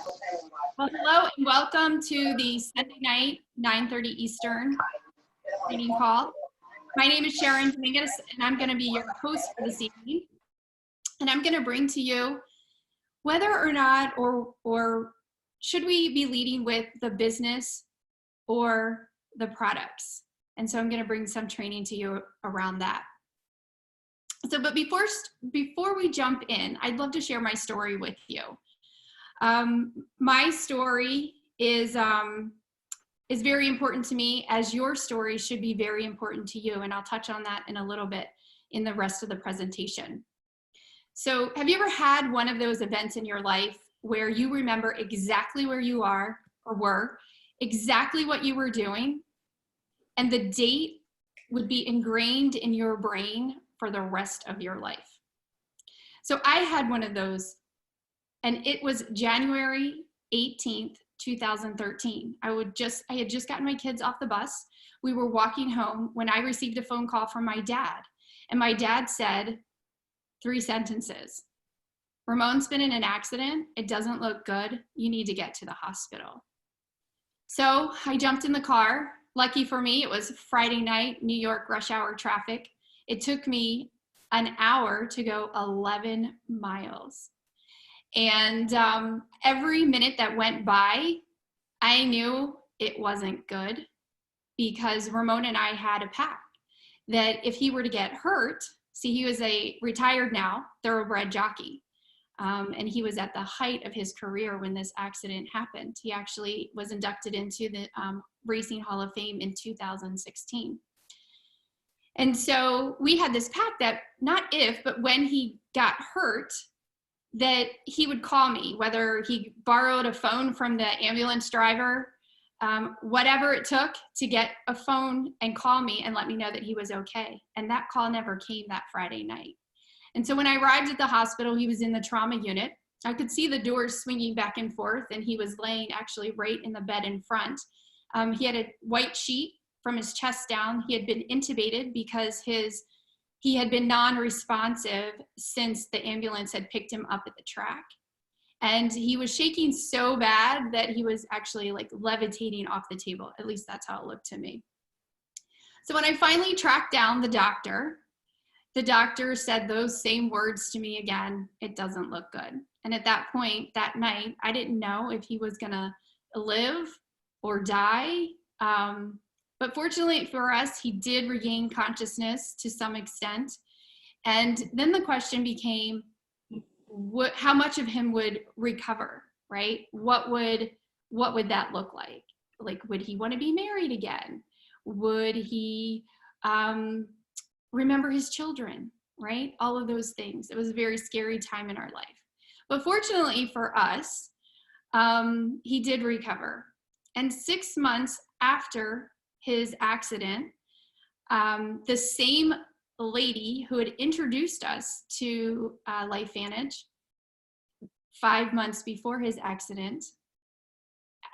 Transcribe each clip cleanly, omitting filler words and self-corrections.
Well, hello and welcome to the Sunday night, 9:30 Eastern training call. My name is Sharon Dominguez, and I'm going to be your host for this evening. And I'm going to bring to you whether or not, or should we be leading with the business or the products? And so I'm going to bring some training to you around that. So, but before we jump in, I'd love to share my story with you. My story is very important to me, as your story should be very important to you. And I'll touch on that in a little bit in the rest of the presentation. So have you ever had one of those events in your life where you remember exactly where you are or were, exactly what you were doing, and the date would be ingrained in your brain for the rest of your life? So I had one of those. And it was January 18th, 2013. I had just gotten my kids off the bus. We were walking home when I received a phone call from my dad. And my dad said 3 sentences. Ramon's been in an accident. It doesn't look good. You need to get to the hospital. So I jumped in the car. Lucky for me, it was Friday night, New York rush hour traffic. It took me an hour to go 11 miles. And every minute that went by, I knew it wasn't good, because Ramon and I had a pact that if he were to get hurt, see, he was a retired now thoroughbred jockey. And he was at the height of his career when this accident happened. He actually was inducted into the Racing Hall of Fame in 2016. And so we had this pact that not if, but when he got hurt, that he would call me, whether he borrowed a phone from the ambulance driver, whatever it took to get a phone and call me and let me know that he was okay. And that call never came that Friday night. And so when I arrived at the hospital, he was in the trauma unit. I could see the doors swinging back and forth, and he was laying actually right in the bed in front. He had a white sheet from his chest down. He had been intubated because he had been non-responsive since the ambulance had picked him up at the track. And he was shaking so bad that he was actually like levitating off the table. At least that's how it looked to me. So when I finally tracked down the doctor said those same words to me again: it doesn't look good. And at that point, that night, I didn't know if he was gonna live or die. But fortunately for us, he did regain consciousness to some extent. And then the question became, how much of him would recover, right? What would that look like? Like, would he want to be married again? Would he remember his children, right? All of those things. It was a very scary time in our life. But fortunately for us, he did recover. And 6 months after his accident, the same lady who had introduced us to LifeVantage 5 months before his accident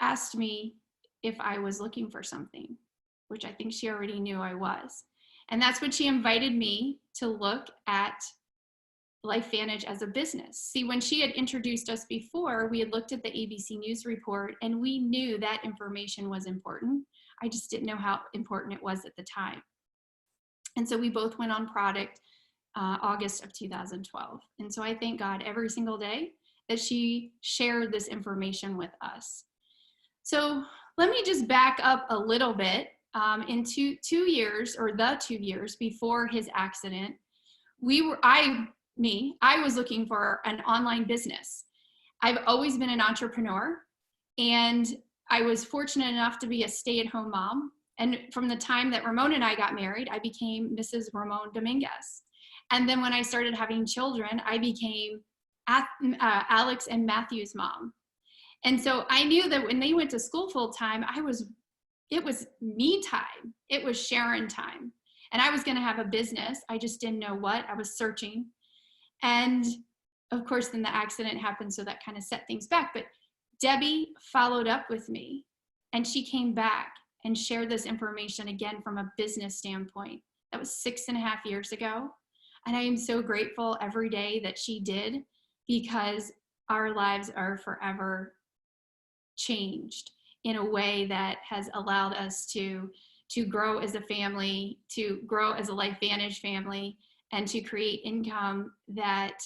asked me if I was looking for something, which I think she already knew I was. And that's when she invited me to look at LifeVantage as a business. See, when she had introduced us before, we had looked at the ABC News report, and we knew that information was important. I just didn't know how important it was at the time. And so we both went on product August of 2012. And so I thank God every single day that she shared this information with us. So let me just back up a little bit. In the 2 years before his accident, I was looking for an online business. I've always been an entrepreneur, and I was fortunate enough to be a stay-at-home mom. And from the time that Ramon and I got married, I became Mrs. Ramon Dominguez. And then when I started having children, I became Alex and Matthew's mom. And so I knew that when they went to school full time, it was me time. It was Sharon time. And I was going to have a business. I just didn't know what. I was searching. And of course, then the accident happened, so that kind of set things back. But Debbie followed up with me, and she came back and shared this information again from a business standpoint. That was 6.5 years ago. And I am so grateful every day that she did, because our lives are forever changed in a way that has allowed us to grow as a family, to grow as a LifeVantage family, and to create income that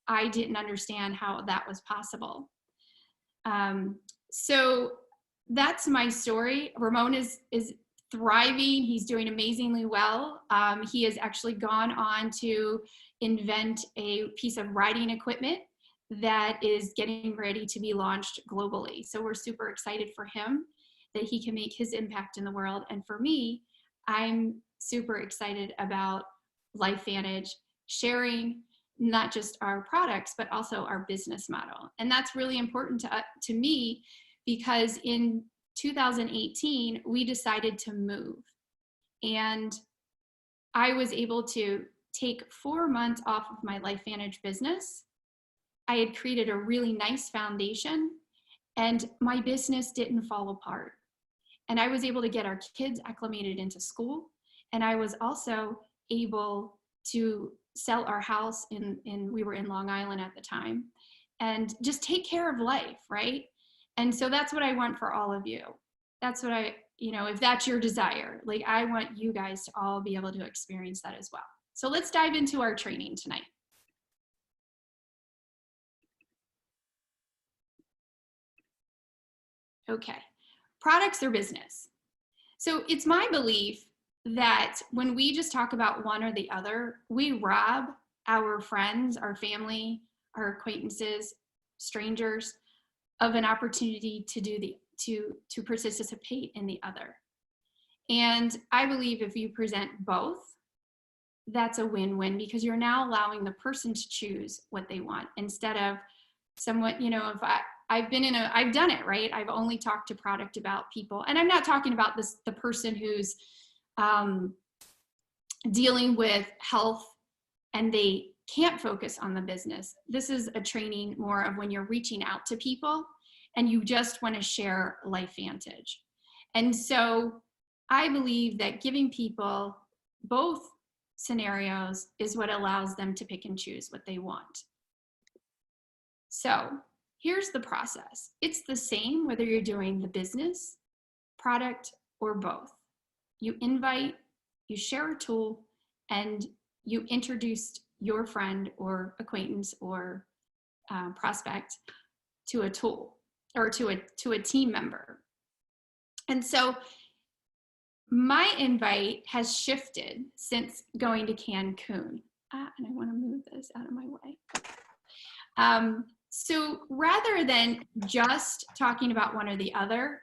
I didn't understand how that was possible. So that's my story. Ramon is thriving. He's doing amazingly well. He has actually gone on to invent a piece of riding equipment that is getting ready to be launched globally. So we're super excited for him that he can make his impact in the world. And for me, I'm super excited about LifeVantage sharing not just our products, but also our business model. And that's really important to me, because in 2018, we decided to move. And I was able to take 4 months off of my LifeVantage business. I had created a really nice foundation, and my business didn't fall apart. And I was able to get our kids acclimated into school. And I was also able to sell our house we were in Long Island at the time, and just take care of life, right? And so that's what I want for all of you. That's what if that's your desire, like I want you guys to all be able to experience that as well. So let's dive into our training tonight. Okay, products or business. So it's my belief that when we just talk about one or the other, we rob our friends, our family, our acquaintances, strangers of an opportunity to participate in the other. And I believe if you present both, that's a win-win, because you're now allowing the person to choose what they want instead of someone, if I've done it, right? I've only talked to product about people, and I'm not talking about the person who's dealing with health and they can't focus on the business. This is a training more of when you're reaching out to people and you just want to share LifeVantage. And so I believe that giving people both scenarios is what allows them to pick and choose what they want. So here's the process. It's the same whether you're doing the business, product, or both. You invite, you share a tool, and you introduce your friend or acquaintance or prospect to a tool or to a team member. And so my invite has shifted since going to Cancun. And I want to move this out of my way. So rather than just talking about one or the other,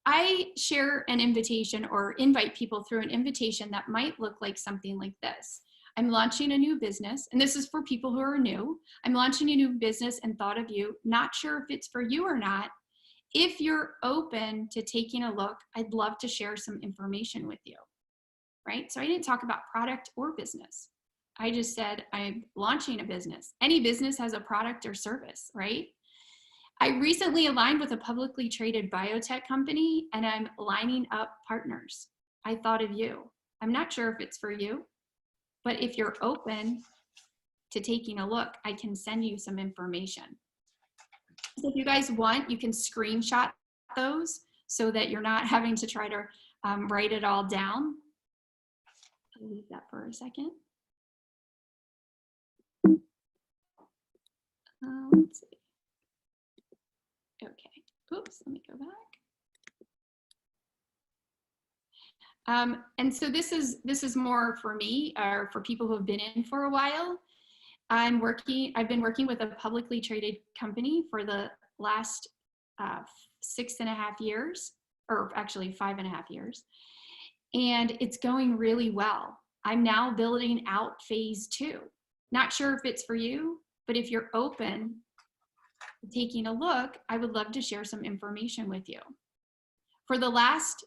I share an invitation or invite people through an invitation that might look like something like this. I'm launching a new business, and this is for people who are new. I'm launching a new business and thought of you, not sure if it's for you or not. If you're open to taking a look, I'd love to share some information with you, right? So I didn't talk about product or business. I just said I'm launching a business. Any business has a product or service, right? I recently aligned with a publicly traded biotech company, and I'm lining up partners. I thought of you. I'm not sure if it's for you, but if you're open to taking a look, I can send you some information. So if you guys want, you can screenshot those so that you're not having to try to write it all down. I'll leave that for a second. Let's see. Okay, oops, let me go back. And so this is more for me, or for people who have been in for a while. I've been working with a publicly traded company for the last 6.5 years, or actually 5.5 years. And it's going really well. I'm now building out phase 2. Not sure if it's for you, but if you're open to taking a look, I would love to share some information with you. For the last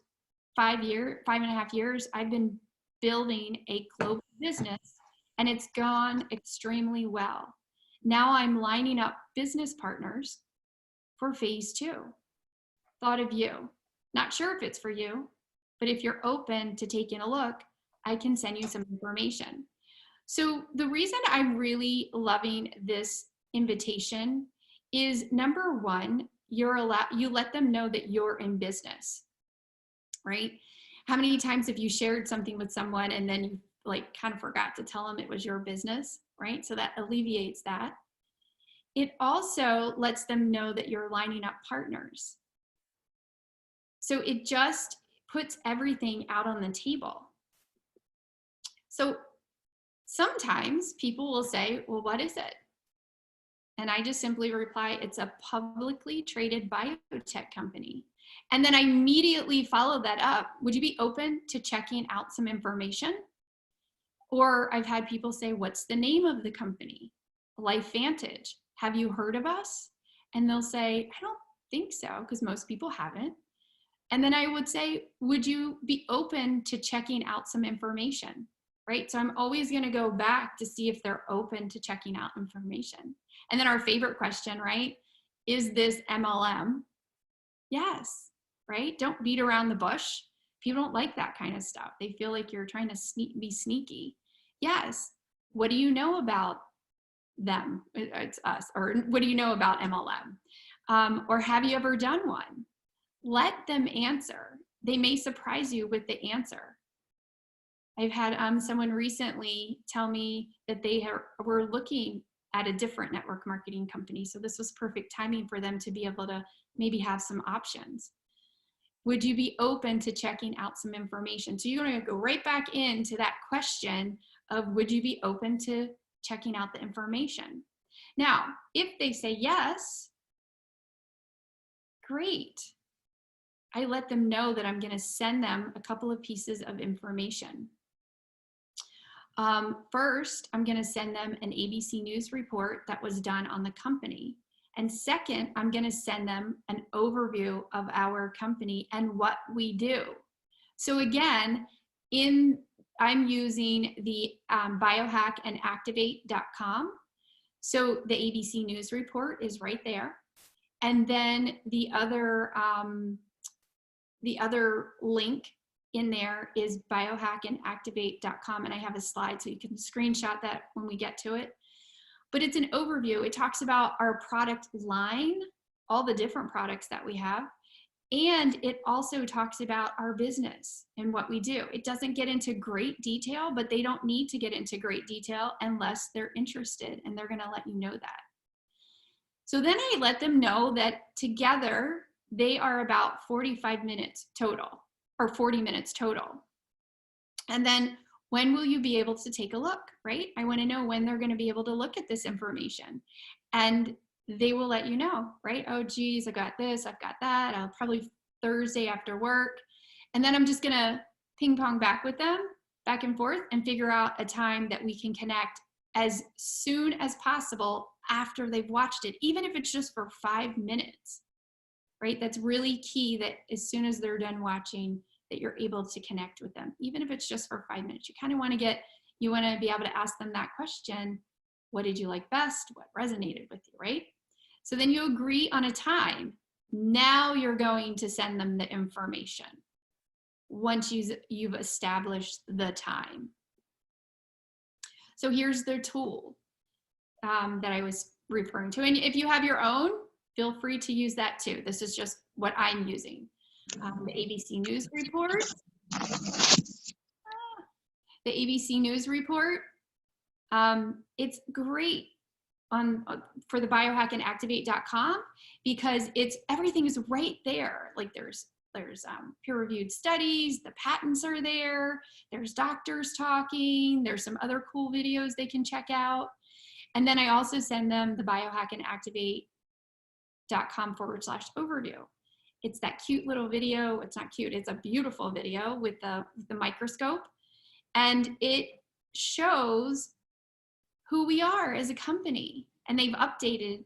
5.5 years, I've been building a global business, and it's gone extremely well. Now I'm lining up business partners for phase 2. Thought of you. Not sure if it's for you, but if you're open to taking a look, I can send you some information. So the reason I'm really loving this invitation is, number one, you let them know that you're in business, right? How many times have you shared something with someone and then you like kind of forgot to tell them it was your business, right? So that alleviates that. It also lets them know that you're lining up partners. So it just puts everything out on the table. So sometimes people will say, well, what is it? And I just simply reply, it's a publicly traded biotech company. And then I immediately follow that up. Would you be open to checking out some information? Or I've had people say, what's the name of the company? LifeVantage. Have you heard of us? And they'll say, I don't think so, because most people haven't. And then I would say, would you be open to checking out some information? Right? So I'm always going to go back to see if they're open to checking out information. And then our favorite question, right? Is this MLM? Yes, right? Don't beat around the bush. People don't like that kind of stuff. They feel like you're trying to be sneaky. Yes. What do you know about them? It's us. Or what do you know about MLM? Or have you ever done one? Let them answer. They may surprise you with the answer. I've had someone recently tell me that they were looking at a different network marketing company. So this was perfect timing for them to be able to maybe have some options. Would you be open to checking out some information? So you're going to go right back into that question of, would you be open to checking out the information? Now, if they say yes, great. I let them know that I'm going to send them a couple of pieces of information. First, I'm going to send them an ABC News report that was done on the company. And second, I'm going to send them an overview of our company and what we do. So again, I'm using the biohackandactivate.com. So the ABC News report is right there. And then the other link in there is biohackandactivate.com, and I have a slide so you can screenshot that when we get to it. But it's an overview. It talks about our product line, all the different products that we have, and it also talks about our business and what we do. It doesn't get into great detail, but they don't need to get into great detail unless they're interested, and they're going to let you know that. So then I let them know that together they are about 45 minutes total, or 40 minutes total. And then when will you be able to take a look, right? I want to know when they're going to be able to look at this information. And they will let you know, right? Oh, geez, I got this, I've got that. I'll probably Thursday after work. And then I'm just going to ping pong back with them, back and forth, and figure out a time that we can connect as soon as possible after they've watched it, even if it's just for 5 minutes, right? That's really key, that as soon as they're done watching, that you're able to connect with them, even if it's just for 5 minutes. You kind of want to you want to be able to ask them that question. What did you like best? What resonated with you, right? So then you agree on a time. Now you're going to send them the information once you've established the time. So here's the tool that I was referring to. And if you have your own, feel free to use that too. This is just what I'm using. The ABC News report. The ABC News report. It's great for the biohackandactivate.com because everything is right there. Like there's peer-reviewed studies, the patents are there, there's doctors talking, there's some other cool videos they can check out. And then I also send them the biohackandactivate.com/overview. It's that cute little video. It's not cute, it's a beautiful video with the microscope. And it shows who we are as a company. And they've updated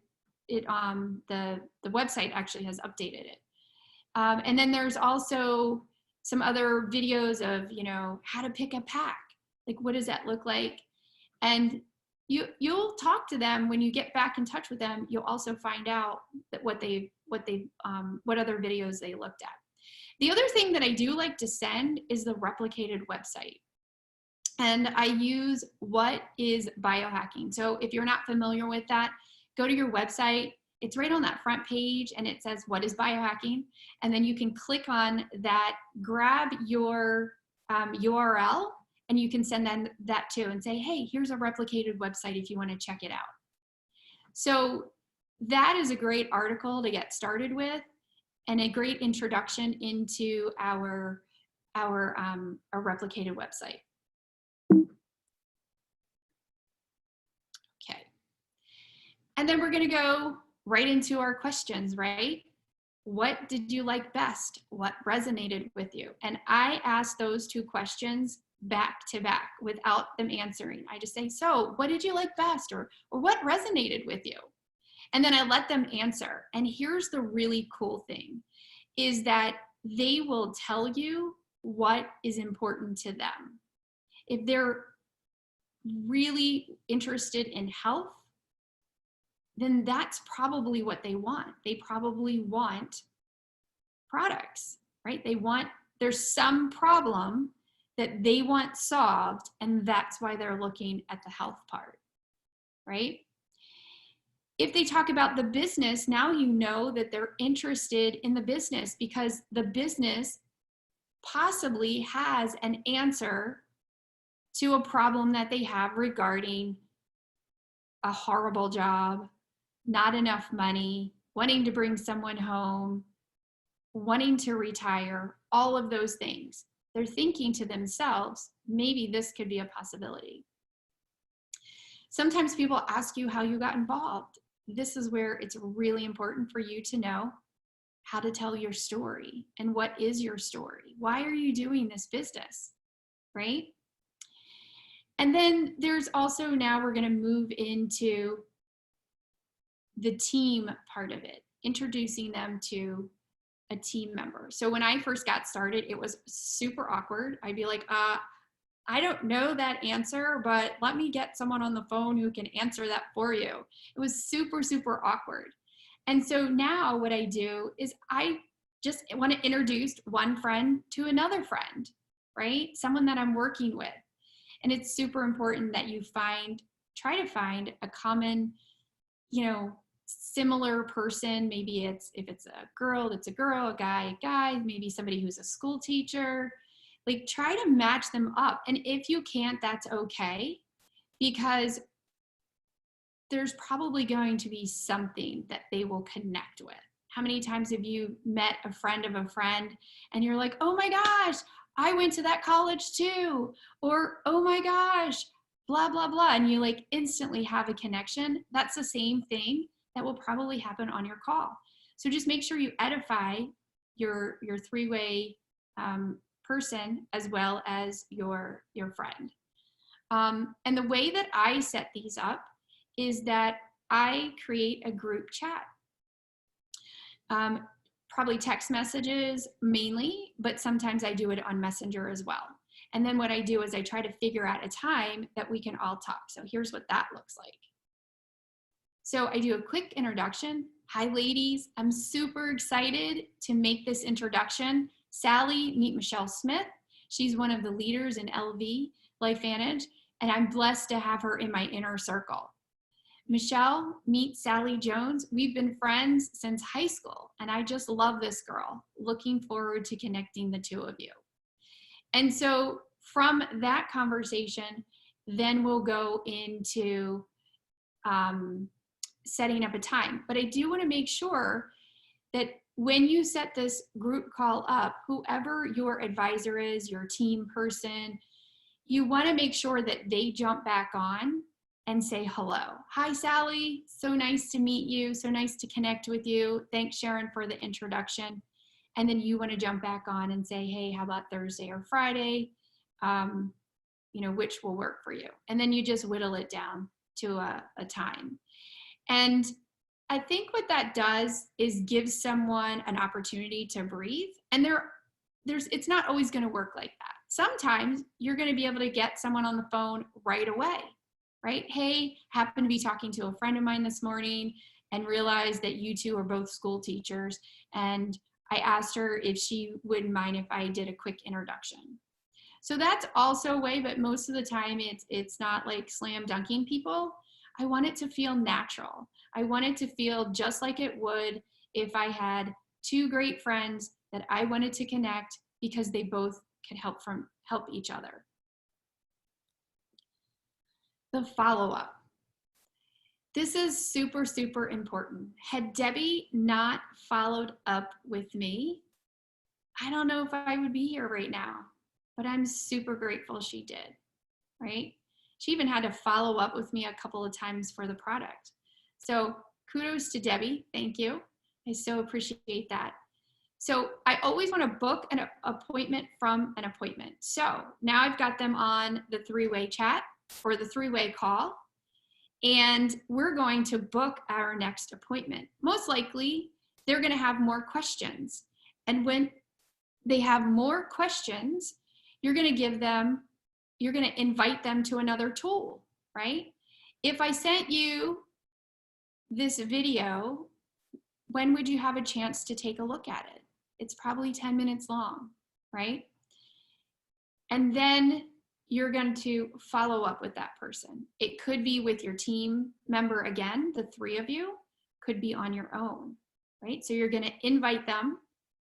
it on the website actually has updated it. And then there's also some other videos of, how to pick a pack. Like, what does that look like? And you'll talk to them when you get back in touch with them. You'll also find out that what other videos they looked at. The other thing that I do like to send is the replicated website. And I use What is Biohacking. So if you're not familiar with that, go to your website. It's right on that front page, and it says, what is biohacking? And then you can click on that, grab your URL, and you can send them that too and say, hey, here's a replicated website if you want to check it out. So that is a great article to get started with, and a great introduction into our replicated website. Okay. And then we're going to go right into our questions, right? What did you like best? What resonated with you? And I ask those two questions back to back without them answering. I just say, so what did you like best? Or what resonated with you? And then I let them answer. And here's the really cool thing, is that they will tell you what is important to them. If they're really interested in health, then that's probably what they want. They probably want products, right? There's some problem that they want solved, and that's why they're looking at the health part, right? If they talk about the business, now you know that they're interested in the business because the business possibly has an answer to a problem that they have regarding a horrible job, not enough money, wanting to bring someone home, wanting to retire, all of those things. They're thinking to themselves, maybe this could be a possibility. Sometimes people ask you how you got involved. This is where it's really important for you to know how to tell your story and what is your story. Why are you doing this business, right? And then there's also, now we're going to move into the team part of it, introducing them to a team member. So when I first got started, it was super awkward. I'd be like, I don't know that answer, but let me get someone on the phone who can answer that for you. It was super, super awkward. And so now what I do is I just want to introduce one friend to another friend, right? Someone that I'm working with. And it's super important that you try to find a common, similar person. Maybe if it's a girl, it's a girl, a guy, maybe somebody who's a school teacher. Like, try to match them up. And if you can't, that's okay, because there's probably going to be something that they will connect with. How many times have you met a friend of a friend and you're like, oh my gosh, I went to that college too, or oh my gosh, blah, blah, blah. And you like instantly have a connection. That's the same thing that will probably happen on your call. So just make sure you edify your three-way person as well as your friend. And the way that I set these up is that I create a group chat. Probably text messages mainly, but sometimes I do it on Messenger as well. And then what I do is I try to figure out a time that we can all talk. So here's what that looks like. So I do a quick introduction. Hi, ladies. I'm super excited to make this introduction. Sally, meet Michelle Smith. She's one of the leaders in LV, LifeVantage, and I'm blessed to have her in my inner circle. Michelle, meet Sally Jones. We've been friends since high school, and I just love this girl. Looking forward to connecting the two of you. And so from that conversation, then we'll go into setting up a time. But I do want to make sure that when you set this group call up, whoever your advisor is, your team person, you want to make sure that they jump back on and say hello. Hi, Sally. So nice to meet you. So nice to connect with you. Thanks, Sharon, for the introduction. And then you want to jump back on and say, hey, how about Thursday or Friday? Which will work for you. And then you just whittle it down to a time. And I think what that does is give someone an opportunity to breathe. And it's not always going to work like that. Sometimes you're going to be able to get someone on the phone right away. Right? Hey, happened to be talking to a friend of mine this morning and realized that you two are both school teachers. And I asked her if she wouldn't mind if I did a quick introduction. So that's also a way, but most of the time it's not like slam dunking people. I want it to feel natural. I want it to feel just like it would if I had two great friends that I wanted to connect because they both could help each other. The follow-up. This is super, super important. Had Debbie not followed up with me, I don't know if I would be here right now, but I'm super grateful she did, right? She even had to follow up with me a couple of times for the product. So kudos to Debbie, thank you. I so appreciate that. So I always want to book an appointment from an appointment. So now I've got them on the three-way chat or the three-way call, and we're going to book our next appointment. Most likely, they're going to have more questions. And when they have more questions, you're going to invite them to another tool, right? If I sent you this video, when would you have a chance to take a look at it? It's probably 10 minutes long, right? And then you're going to follow up with that person. It could be with your team member again, the three of you, could be on your own, right? So you're going to invite them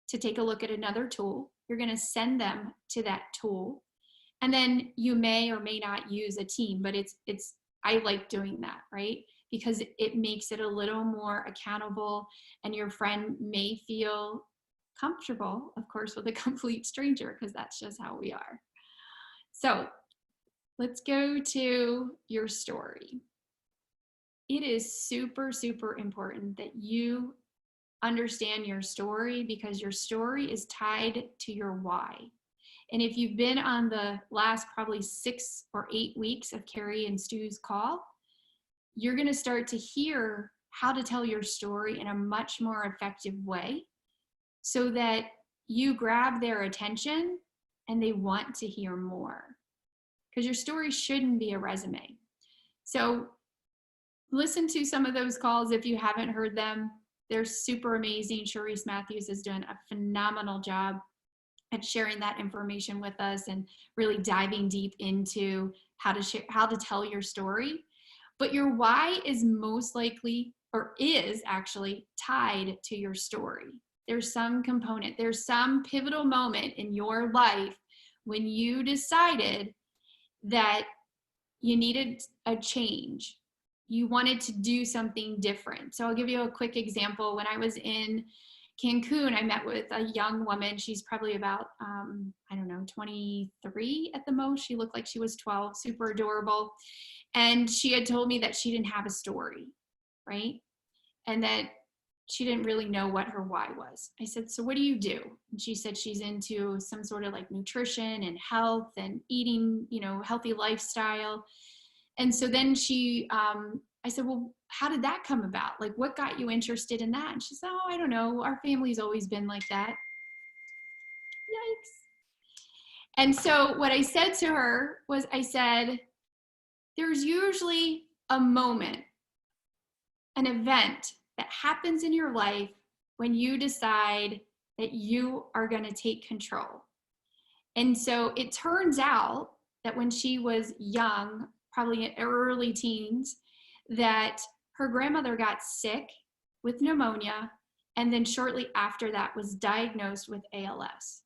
to take a look at another tool. You're going to send them to that tool. And then you may or may not use a team, but I like doing that, right? Because it makes it a little more accountable, and your friend may feel comfortable, of course, with a complete stranger, because that's just how we are. So let's go to your story. It is super, super important that you understand your story, because your story is tied to your why. And if you've been on the last probably 6 or 8 weeks of Carrie and Stu's call, you're going to start to hear how to tell your story in a much more effective way so that you grab their attention and they want to hear more. Because your story shouldn't be a resume. So listen to some of those calls if you haven't heard them. They're super amazing. Charisse Matthews has done a phenomenal job at sharing that information with us and really diving deep into how to tell your story. But your why is most likely, or is actually, tied to your story. There's some component, there's some pivotal moment in your life when you decided that you needed a change. You wanted to do something different. So I'll give you a quick example. When I was in Cancun, I met with a young woman. She's probably about, 23 at the most. She looked like she was 12, super adorable. And she had told me that she didn't have a story, right? And that she didn't really know what her why was. I said, so what do you do? And she said she's into some sort of like nutrition and health and eating, healthy lifestyle. And so then I said, well, how did that come about? Like, what got you interested in that? And she said, oh, I don't know. Our family's always been like that. Yikes. And so what I said to her was, I said, there's usually a moment, an event that happens in your life when you decide that you are going to take control. And so it turns out that when she was young, probably in early teens, that her grandmother got sick with pneumonia, and then shortly after that was diagnosed with ALS.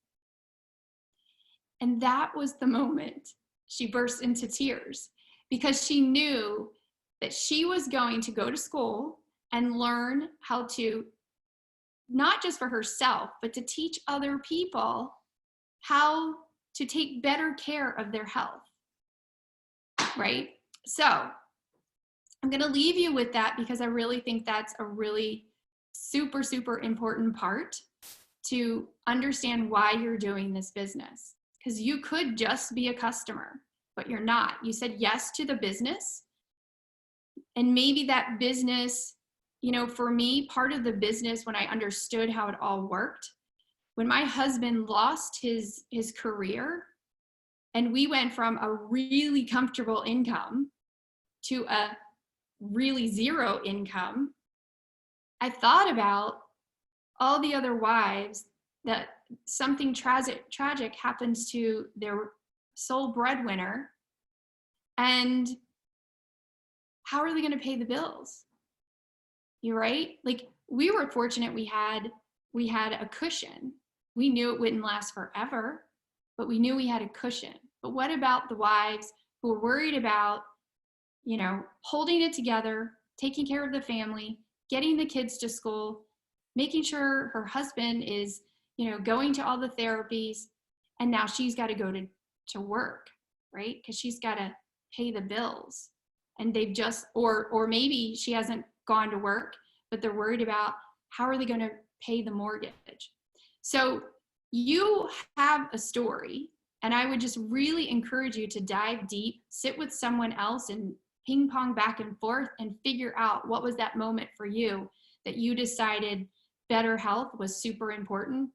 And that was the moment she burst into tears, because she knew that she was going to go to school and learn how to, not just for herself, but to teach other people how to take better care of their health, right? So I'm going to leave you with that, because I really think that's a really super, super important part to understand why you're doing this business. Because you could just be a customer, but you're not. You said yes to the business. And maybe that business, for me, part of the business, when I understood how it all worked, when my husband lost his career and we went from a really comfortable income to a really zero income, I thought about all the other wives that something tragic happens to their sole breadwinner, and how are they going to pay the bills? You're right. Like, we were fortunate we had a cushion. We knew it wouldn't last forever, but we knew we had a cushion. But what about the wives who were worried about, you know, holding it together, taking care of the family, getting the kids to school, making sure her husband is, you know, going to all the therapies, and now she's got to go to work, right? Because she's got to pay the bills. And they've just, or maybe she hasn't gone to work, but they're worried about how are they going to pay the mortgage. So you have a story, and I would just really encourage you to dive deep, sit with someone else and ping pong back and forth and figure out what was that moment for you that you decided better health was super important,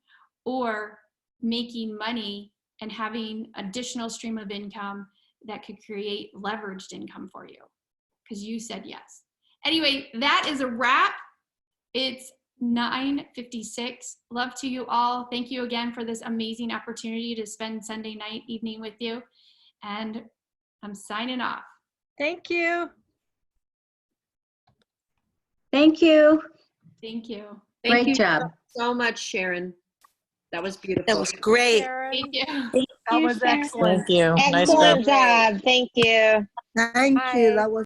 or making money and having additional stream of income that could create leveraged income for you, because you said yes. Anyway, that is a wrap. It's 9:56. Love to you all. Thank you again for this amazing opportunity to spend Sunday night evening with you. And I'm signing off. Thank you. Thank you. Thank you. Thank Great you job. so much, Sharon. That was beautiful. That was great. Thank you. That was excellent. Thank you. Nice Excellent job. job. Thank you. Thank you. Bye. That was